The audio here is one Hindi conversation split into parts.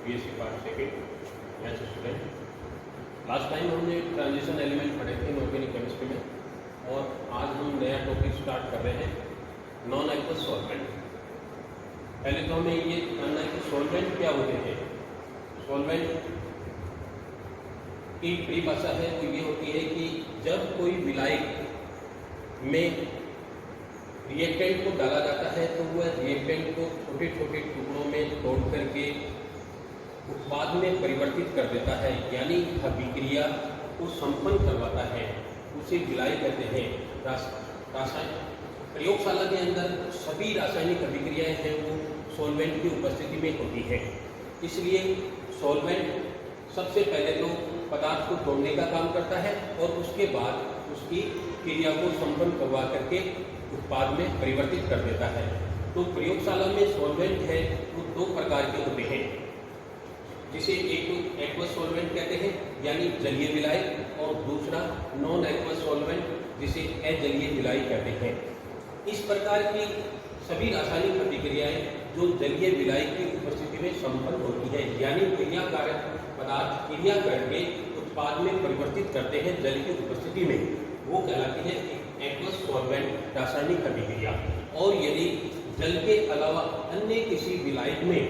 BSc part second maths student. Last time हमने ट्रांजिशन एलिमेंट पढ़े थे इनऑर्गेनिक केमिस्ट्री में, और आज हम नया टॉपिक स्टार्ट कर रहे हैं नॉन एक्वस सॉल्वेंट। पहले तो हमें ये जानना है कि सॉल्वेंट क्या होते हैं। सॉल्वेंट की परिभाषा है वो ये होती है कि जब कोई विलायक में रिएक्टेंट को डाला जाता है तो वह रिएक्टेंट को छोटे छोटे टुकड़ों में तोड़ करके उत्पाद में परिवर्तित कर देता है, यानी अभिक्रिया को संपन्न करवाता है, उसे विलाय कहते हैं। रासायनिक प्रयोगशाला के अंदर सभी रासायनिक अभिक्रियाएं हैं वो सॉल्वेंट की उपस्थिति में होती है। इसलिए सॉल्वेंट सबसे पहले तो पदार्थ को तोड़ने का काम करता है और उसके बाद उसकी क्रिया को संपन्न करवा करके उत्पाद में परिवर्तित कर देता है। तो प्रयोगशाला में सॉल्वेंट है वो दो प्रकार के होते हैं, जिसे एक तो एक्वस सॉल्वेंट कहते हैं यानी जलीय विलायक, और दूसरा नॉन एक्वस सॉल्वेंट जिसे अजलीय विलायक कहते हैं। इस प्रकार की सभी रासायनिक प्रतिक्रियाएं जो जलीय विलायक की उपस्थिति में संपन्न होती है, यानी क्रियाकारक पदार्थ क्रिया करके उत्पाद में परिवर्तित करते हैं जल की उपस्थिति में, वो कहलाती है एक्वस सॉल्वेंट रासायनिक अभिक्रिया। और यदि जल के अलावा अन्य किसी विलायक में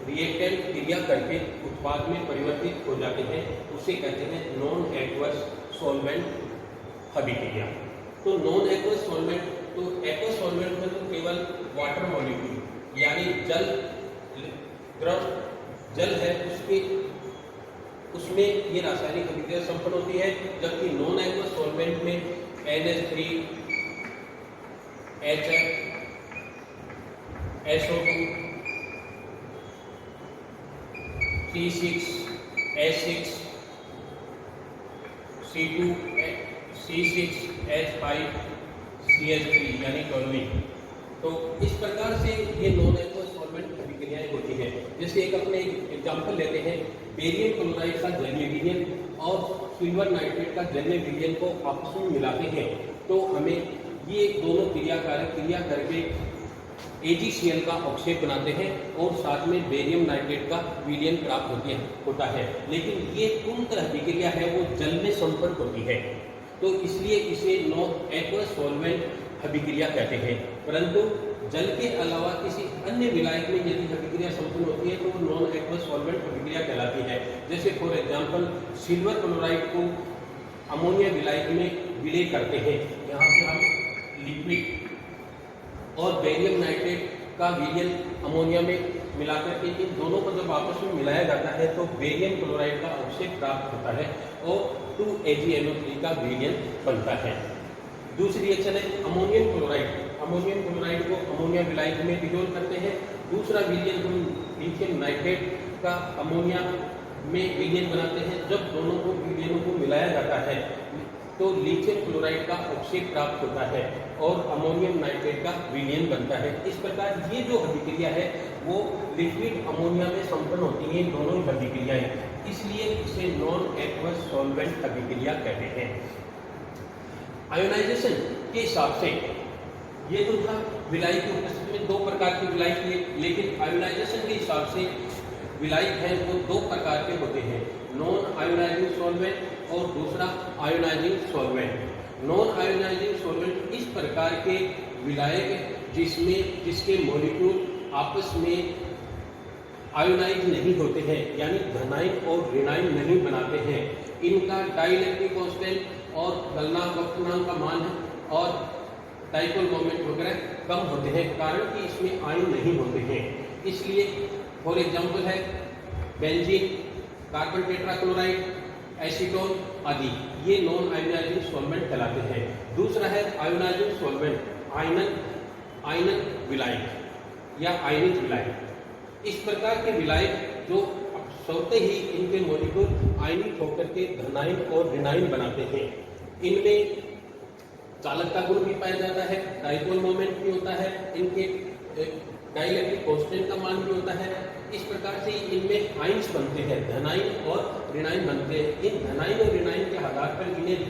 रिएक्टेंट क्रिया करके उत्पाद में परिवर्तित हो जाते हैं उसे कहते हैं नॉन एक्वस सॉल्वेंट अभिक्रिया। तो नॉन एक्वस सॉल्वेंट, तो एक्वस सॉल्वेंट में तो केवल वाटर मॉलिक्यूल यानी जल, द्रव जल है उसमें ये रासायनिक अभिक्रिया संपन्न होती है, जबकि नॉन एक्वस सॉल्वेंट में NH3, HF, SO2, C6, H6, C2, C6, H5, CH3 यानी क्लोरीन। तो इस प्रकार से ये नॉन एक्वस सॉल्वेंट अभिक्रियाएं होती है। जैसे एक अपने एग्जाम्पल लेते हैं, बेरियम क्लोराइड का जलीय विलयन और सिल्वर नाइट्रेट का जलीय विलयन को आपस में मिलाते हैं तो हमें ये दोनों क्रियाकारक क्रिया करके AgCl का ऑक्साइड बनाते हैं और साथ में बेरियम नाइट्रेट का विलयन प्राप्त होता है। लेकिन ये पूर्ण अभिक्रिया है वो जल में संपन्न होती है, तो इसलिए इसे नॉन एक्वस सॉल्वेंट अभिक्रिया कहते हैं। परंतु जल के अलावा किसी अन्य विलायक में यदि अभिक्रिया संपन्न होती है तो वो नॉन एक्वस सॉल्वेंट अभिक्रिया कहलाती है। जैसे फॉर एग्जांपल सिल्वर क्लोराइड को अमोनिया विलायक में विलय करते हैं, यहाँ पे हम लिक्विड, और बेरियम नाइट्रेट का विलयन अमोनिया में मिलाकर के इन दोनों को जब आपस में मिलाया जाता है तो बेरियम क्लोराइड का ऑक्साइड प्राप्त होता है और 2AgNO3 का विलयन बनता है। दूसरी रिएक्शन है अमोनियम क्लोराइड। अमोनियम क्लोराइड को अमोनिया विलायक में डिसॉल्व करते हैं। दूसरा विलयन हम लिथियम नाइट्रेट का अमोनिया में विलयन बनाते हैं। जब दोनों को विलयनों को मिलाया जाता है तो लिथियम क्लोराइड का ऑक्साइड प्राप्त होता है और अमोनियम नाइट्रेट का विलयन बनता है। इस प्रकार ये जो अभिक्रिया है वो लिक्विड अमोनिया में संपन्न होती है, दोनों ही अभिक्रियाएं, इसलिए इसे नॉन एक्वस सॉल्वेंट अभिक्रिया कहते हैं। आयोनाइजेशन के हिसाब से ये तो था विलायक की उपस्थिति में दो प्रकार के विलायक, लेकिन आयोनाइजेशन के हिसाब से विलायक है वो दो प्रकार के होते हैं, नॉन आयोनाइजिंग सॉल्वेंट और दूसरा ionising solvent. Non ionising solvent इस प्रकार के विलायक जिसके मॉलिक्यूल आपस में आयोनाइज नहीं होते हैं, यानी धनायन और ऋणायन नहीं बनाते हैं। इनका डाइलेक्ट्रिक कांस्टेंट और गलनांक वक्रांक का मान और डाइपोल मोमेंट वगैरह कम होते हैं, कारण कि इसमें आयन नहीं होते हैं। इसलिए फॉर एग्जांपल है बेंजीन, कार्बन टेट्राक्लोराइड, एसीटोन आदि, ये नॉन आयोनाइजिंग सॉल्वेंट कहलाते हैं। दूसरा है आयोनाइजिंग सॉल्वेंट, आयनन विलायक या आयनिक विलायक। इस प्रकार के विलायक जो स्वतः ही इनके मॉलिक्यूल आयनिक होकर के धनायन और ऋणायन बनाते हैं। इनमें चालकता गुण भी पाया जाता है, डाइपोल मोमेंट भी होता है, इनके डाइलेक्ट्रिक कांस्टेंट का मान भी होता है। इस प्रकार से इनमें आयन्स बनते हैं, धनायन और ऋणायन बनते हैं। इन धनायन और ऋणायन के आधार पर इन्हें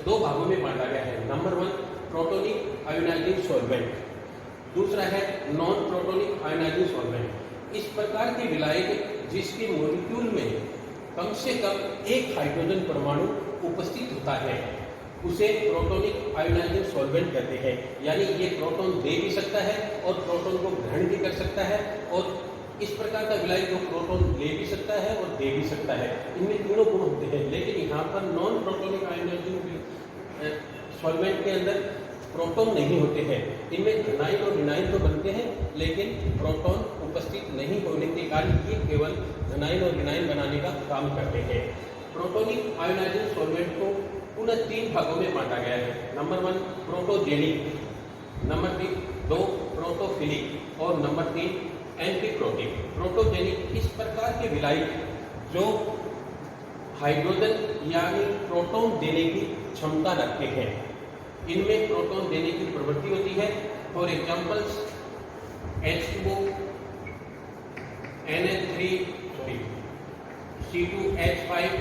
दो भागों में बांटा गया है। नंबर 1 प्रोटोनिक आयोनाइजिंग सॉल्वेंट, दूसरा है नॉन प्रोटोनिक आयोनाइजिंग सॉल्वेंट। इस प्रकार के विलायक जिसके मॉलिक्यूल में कम से कम एक हाइड्रोजन परमाणु उपस्थित होता है उसे प्रोटोनिक आयोनाइजिंग सॉल्वेंट कहते हैं। यानी ये प्रोटॉन दे भी सकता है और प्रोटॉन को ग्रहण भी कर सकता है, और इस प्रकार का विलायक जो प्रोटॉन ले भी सकता है और दे भी सकता है। इनमें तीनों गुण होते हैं, लेकिन यहाँ पर नॉन प्रोटोनिक आयोनाइजिंग सॉल्वेंट के अंदर प्रोटॉन नहीं होते हैं। इनमें एनाइन और एनाइन तो बनते हैं, लेकिन प्रोटॉन उपस्थित नहीं होने के कारण ये केवल एनाइन और एनाइन बनाने का काम करते हैं। प्रोटोनिक आयोनाइजिंग सॉल्वेंट को पुनः 3 भागों में बांटा गया है। नंबर 1 प्रोटोजेनिक, नंबर 2 प्रोटोफिलिक और नंबर 3 एंटीप्रोटिक। प्रोटोजेनिक इस प्रकार के विलायक जो हाइड्रोजन यानी प्रोटॉन देने की क्षमता रखते हैं। इनमें प्रोटॉन देने की प्रवृत्ति होती है। For examples H2O, NH3, C2H5,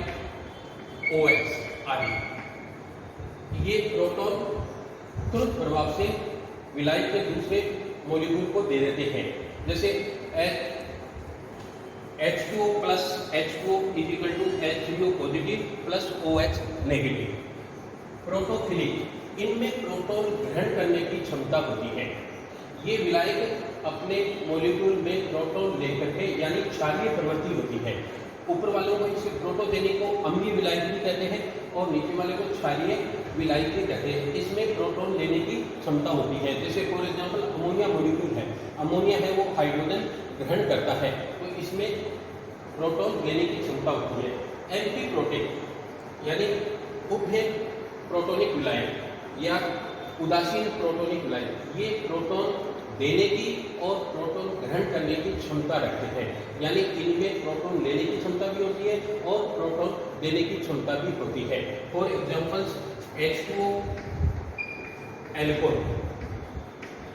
OH आदि। ये प्रोटॉन तुरंत प्रभाव से विलायक के दूसरे मॉलिक्यूल को दे देते हैं। जैसे H2O plus H2O is equal to H3O positive plus OH negative. Protophilic, इनमें प्रोटॉन ग्रहण करने की क्षमता होती है। ये विलायक अपने मॉलिक्यूल में प्रोटॉन लेकर के यानी क्षारीय प्रवृत्ति होती है। ऊपर वालों को इसे प्रोटोजेनिक को अम्लीय विलायक भी कहते हैं और नीचे वाले को क्षारीय विलायक भी कहते हैं। इसमें प्रोटॉन लेने की क्षमता होती है। जैसे फॉर एग्जांपल अमोनिया मॉलिक्यूल है, अमोनिया है वो हाइड्रोजन ग्रहण करता है, तो इसमें प्रोटॉन लेने की क्षमता होती है। एंटीप्रोटिक यानी उभय प्रोटोनिक विलायक या उदासीन प्रोटोनिक विलायक, ये प्रोटॉन देने की और प्रोटॉन ग्रहण करने की क्षमता रखते हैं। यानी इनमें प्रोटॉन लेने की क्षमता भी होती है और प्रोटॉन देने की क्षमता भी होती है। For examples H2O alcohol,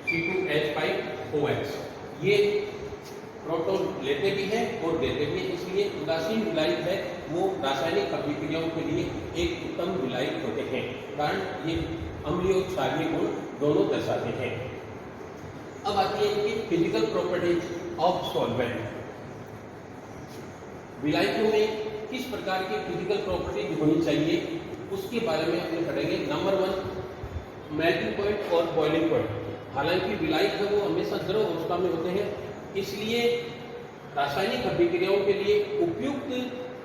C2H5OH, ये प्रोटॉन लेते भी हैं और देते भी हैं, इसलिए उदासीन विलायक है वो रासायनिक अभिक्रियाओं के लिए एक उत्तम विलायक होते हैं। कारण ये अम्लीय और क्षारीय गुण दोनों दर्शाते हैं। अब आती है कि फिजिकल प्रॉपर्टीज ऑफ सॉल्वेंट। विलायकों में किस प्रकार की फिजिकल प्रॉपर्टीज होनी चाहिए उसके बारे में अपने पढ़ेंगे। नंबर 1 मेल्टिंग पॉइंट और बॉइलिंग पॉइंट। हालांकि विलायक है वो हमेशा द्रव अवस्था में होते हैं, इसलिए रासायनिक अभिक्रियाओं के लिए उपयुक्त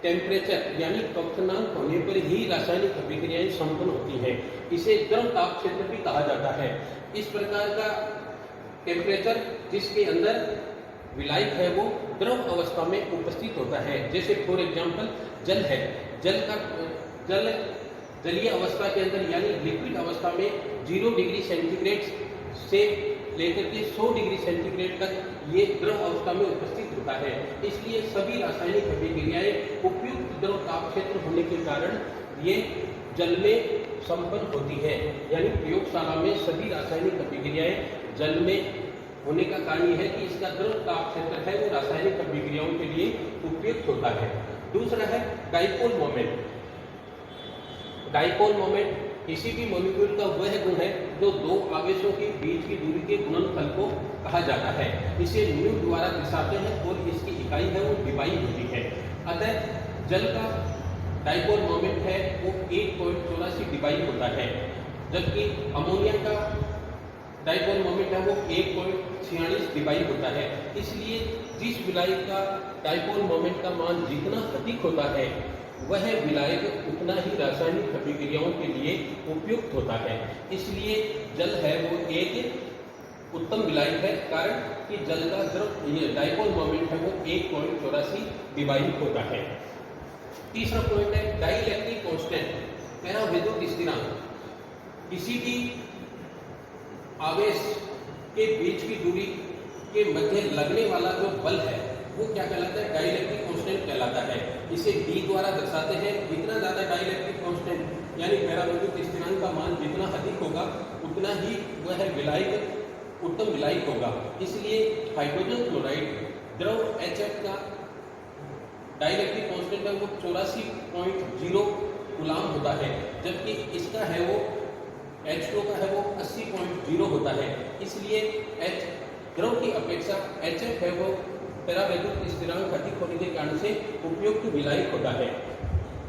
टेम्परेचर यानी कक्षांक होने पर ही रासायनिक अभिक्रियाएं संपन्न होती हैं। इसे द्रव ताप क्षेत्र भी कहा जाता है। इस प्रकार का टेम्परेचर जिसके अंदर विलायक है वो द्रव अवस्था में उपस्थित होता है। जैसे फॉर एग्जांपल जल है, जलीय अवस्था के अंदर यानी लिक्विड अवस्था में 0 डिग्री सेंटीग्रेड से लेकर के 100 डिग्री सेंटीग्रेड तक ये द्रव अवस्था में उपस्थित होता है। इसलिए सभी रासायनिक अभिक्रियाएं उपयुक्त द्रव ताप क्षेत्र होने के कारण ये जल में संपन्न होती है। यानी प्रयोगशाला में सभी रासायनिक अभिक्रियाएं जल में होने का कारण यह है कि इसका द्रव ताप क्षेत्र है वो रासायनिक अभिक्रियाओं के लिए उपयुक्त होता है। दूसरा है डाइपोल मोमेंट। डाइपोल मोमेंट किसी भी मॉलिक्यूल का वह गुण है जो दो आवेशों के बीच की दूरी के गुणनफल को कहा जाता है। इसे न्यू द्वारा दर्शाते हैं और इसकी इकाई है वो डिबाई होती है। अतः जल का डाइपोल मोमेंट है वो 1.84 डिबाई होता है, जबकि अमोनिया का डाइपोल मोमेंट है वो 1.46 डिबाई होता है। इसलिए जिस विलायक का डाइपोल मोमेंट का मान जितना अधिक होता है वह विलायक उतना ही रासायनिक अभिक्रियाओं के लिए उपयुक्त होता है। इसलिए जल है वो एक उत्तम विलायक है, कारण कि जल का द्रव डाइपोल मोमेंट है वो 1.84 डिबाई होता है। तीसरा पॉइंट है डाइलेक्ट्रिक कांस्टेंट, पराविद्युत स्थिरांक। किसी भी आवेश के बीच की दूरी के मध्य लगने वाला जो बल है वो क्या कहलाता है? डाइलेक्ट्रिक कांस्टेंट कहलाता है। इसे D द्वारा दर्शाते हैं। जितना ज्यादा डाइलेक्ट्रिक कांस्टेंट यानी पराविद्युत स्थिरांक का मान जितना अधिक होगा उतना ही वह विलायक उत्तम विलायक होगा। इसलिए हाइड्रोजन क्लोराइड द्रव HF का डाइलेक्ट्रिक कांस्टेंट है वो 84.0 कूलाम होता है, जबकि इसका है वो H2O का है वो 80.0 होता है। इसलिए द्रव की अपेक्षा HF है वो परावैद्युत स्थिरांक अधिक होने के कारण से उपयुक्त विलायक होता है।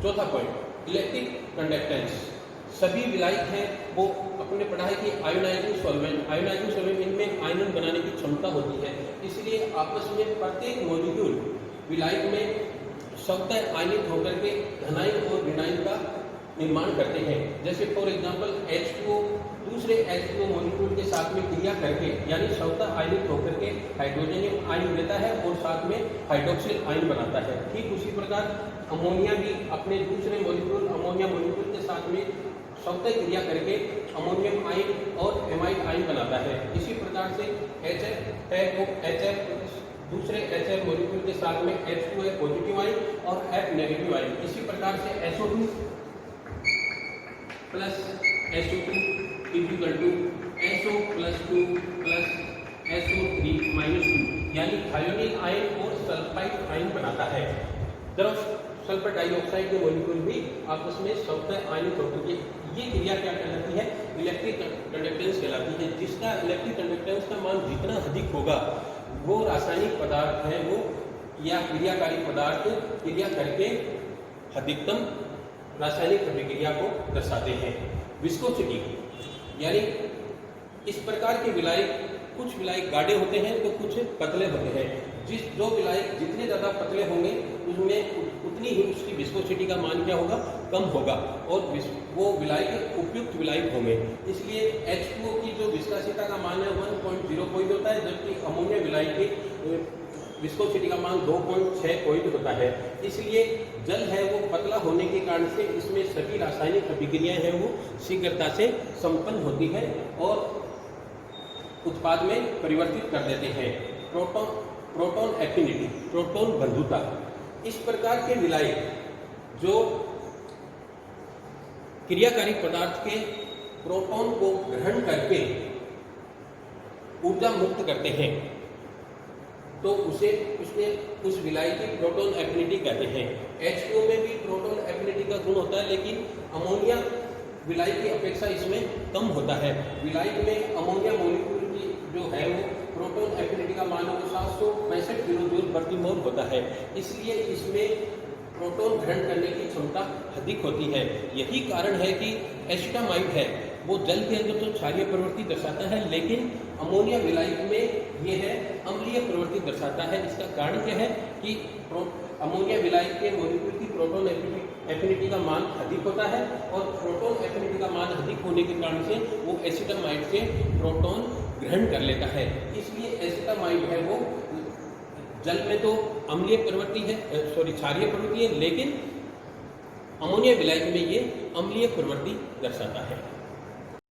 चौथा पॉइंट, इलेक्ट्रिक कंडक्टेंस। सभी विलायक हैं वो अपने पढ़ा है कि आयोनाइजिंग सॉल्वेंट इनमें आयनन बनाने की क्षमता होती है, इसलिए आपस में प्रत्येक मॉलिक्यूल विलायक में स्वतः आयनित होकर के धनायन और ऋणायन का निर्माण करते हैं। जैसे फॉर एग्जांपल H2O दूसरे H2O मॉलिक्यूल के साथ में क्रिया करके यानी स्वतः आयनित होकर के हाइड्रोजन आयन देता है और साथ में हाइड्रोक्सिल आयन बनाता है। ठीक उसी प्रकार अमोनिया भी अपने दूसरे मॉलिक्यूल अमोनिया मॉलिक्यूल के साथ में स्वतः क्रिया करके अमोनियम आयन और एमाइड आयन बनाता है। इसी प्रकार से HF है वो HF दूसरे HF मॉलिक्यूल के साथ में H2 है पॉजिटिव आयन और F नेगेटिव आयन। इसी प्रकार से SO2 plus SO2 equal to SO plus 2 plus SO3 minus 2 यानी थायोनिक आयन और सल्फाइड आयन बनाता है। जब सल्फर डाइऑक्साइड के मॉलिक्यूल भी आपस में स्वतः आयनित होकर के ये क्रिया क्या कहलाती है? इलेक्ट्रिक कंडक्टेंस कहलाती है। जिसका इलेक्ट्रिक कंडक्टेंस का मान जितना अधिक होगा वो रासायनिक पदार्थ है वो या क्रियाकारी पदार्थ क्रिया करके अधिकतम रासायनिक अभिक्रिया को दर्शाते हैं। विस्कोसिटी यानी इस प्रकार के विलायक कुछ विलायक गाढ़े होते हैं तो कुछ पतले होते हैं। जो विलायक जितने ज़्यादा पतले होंगे उसमें उतनी ही उसकी विस्कोसिटी का मान क्या होगा? कम होगा और वो विलायक उपयुक्त विलायक होंगे। इसलिए H2O की जो विस्कोसिटी का मान है 1.0 पॉइंट होता है, जबकि अमोनिया विलायक की विस्कोसिटी का मान 2.6 पॉइंट होता है। इसलिए जल है वो पतला होने के कारण से इसमें सभी रासायनिक अभिक्रियाएं हैं वो शीघ्रता से संपन्न होती है और उत्पाद में परिवर्तित कर देते हैं। प्रोटॉन एफिनिटी, प्रोटॉन बंधुता। इस प्रकार के विलायक जो क्रियाकारी पदार्थ के प्रोटॉन को ग्रहण करके ऊर्जा मुक्त करते हैं तो उस विलायक की प्रोटॉन एफिनिटी कहते हैं। H2O में भी प्रोटॉन एफिनिटी का गुण होता है, लेकिन अमोनिया विलायक की अपेक्षा इसमें कम होता है। विलायक में अमोनिया मॉलिक्यूल की जो है वो प्रोटॉन एफिनिटी का मान 765 किलो जूल प्रति मोल होता है, इसलिए इसमें प्रोटॉन ग्रहण करने की क्षमता अधिक होती है। यही कारण है कि एसिटामाइड है वो जल के अंदर तो क्षारीय प्रवृत्ति दर्शाता है, लेकिन अमोनिया विलायक में ये है अम्लीय प्रवृत्ति दर्शाता है। इसका कारण क्या है कि अमोनिया विलायक के मॉलिक्यूल की प्रोटॉन एफिनिटी का मान अधिक होता है और प्रोटॉन एफिनिटी का मान अधिक होने के कारण से वो एसिटामाइड से प्रोटॉन ग्रहण कर लेता है। इसलिए एसिटामाइड है वो जल में तो अम्लीय प्रवृत्ति है, क्षारीय प्रवृत्ति है, लेकिन अमोनिया विलायक में ये अम्लीय प्रवृत्ति दर्शाता है।